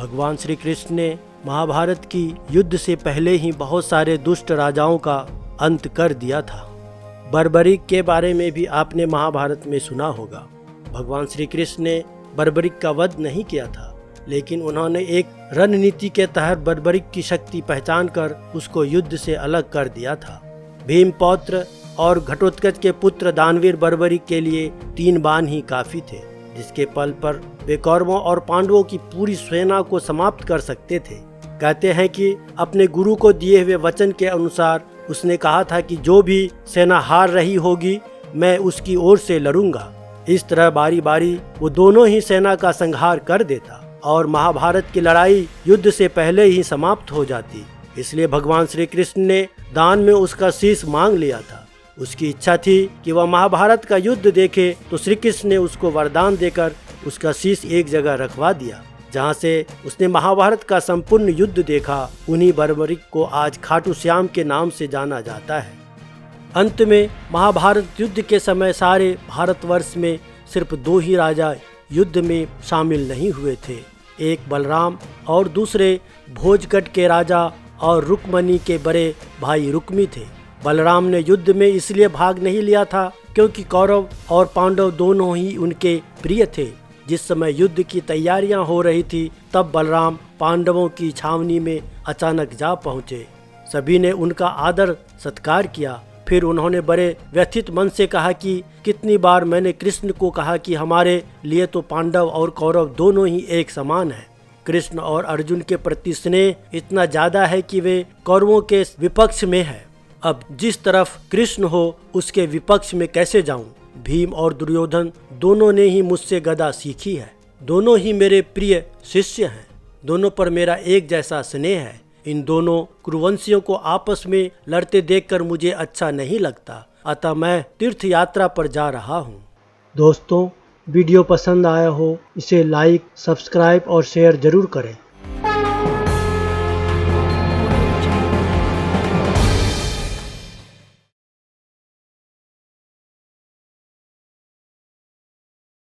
भगवान श्री कृष्ण ने महाभारत की युद्ध से पहले ही बहुत सारे दुष्ट राजाओं का अंत कर दिया था। बर्बरीक के बारे में भी आपने महाभारत में सुना होगा। भगवान श्री कृष्ण ने बर्बरीक का वध नहीं किया था, लेकिन उन्होंने एक रणनीति के तहत बर्बरीक की शक्ति पहचान कर उसको युद्ध से अलग कर दिया था। भीमपौत्र और घटोत्कच के पुत्र दानवीर बर्बरीक के लिए 3 बाण ही काफी थे, जिसके बल पर वे कौरवों और पांडवों की पूरी सेना को समाप्त कर सकते थे। कहते हैं कि अपने गुरु को दिए हुए वचन के अनुसार उसने कहा था कि जो भी सेना हार रही होगी मैं उसकी ओर से लड़ूंगा। इस तरह बारी बारी वो दोनों ही सेना का संहार कर देता और महाभारत की लड़ाई युद्ध से पहले ही समाप्त हो जाती। इसलिए भगवान श्री कृष्ण ने दान में उसका शीश मांग लिया था। उसकी इच्छा थी कि वह महाभारत का युद्ध देखे, तो श्री कृष्ण ने उसको वरदान देकर उसका शीश एक जगह रखवा दिया, जहाँ से उसने महाभारत का संपूर्ण युद्ध देखा। उन्हीं बर्बरीक को आज खाटू श्याम के नाम से जाना जाता है। अंत में महाभारत युद्ध के समय सारे भारतवर्ष में सिर्फ 2 ही राजा युद्ध में शामिल नहीं हुए थे। एक बलराम और दूसरे भोजगढ़ के राजा और रुक्मणी के बड़े भाई रुक्मी थे। बलराम ने युद्ध में इसलिए भाग नहीं लिया था क्योंकि कौरव और पांडव दोनों ही उनके प्रिय थे। जिस समय युद्ध की तैयारियां हो रही थी तब बलराम पांडवों की छावनी में अचानक जा पहुंचे। सभी ने उनका आदर सत्कार किया। फिर उन्होंने बड़े व्यथित मन से कहा कि कितनी बार मैंने कृष्ण को कहा कि हमारे लिए तो पांडव और कौरव दोनों ही एक समान है। कृष्ण और अर्जुन के प्रति स्नेह इतना ज्यादा है कि वे कौरवों के विपक्ष में है। अब जिस तरफ कृष्ण हो उसके विपक्ष में कैसे जाऊं? भीम और दुर्योधन दोनों ने ही मुझसे गदा सीखी है। दोनों ही मेरे प्रिय शिष्य हैं। दोनों पर मेरा एक जैसा स्नेह है। इन दोनों कुरुवंशियों को आपस में लड़ते देखकर मुझे अच्छा नहीं लगता, अतः मैं तीर्थ यात्रा पर जा रहा हूँ। दोस्तों, वीडियो पसंद आया हो इसे लाइक, सब्सक्राइब और शेयर जरूर करें।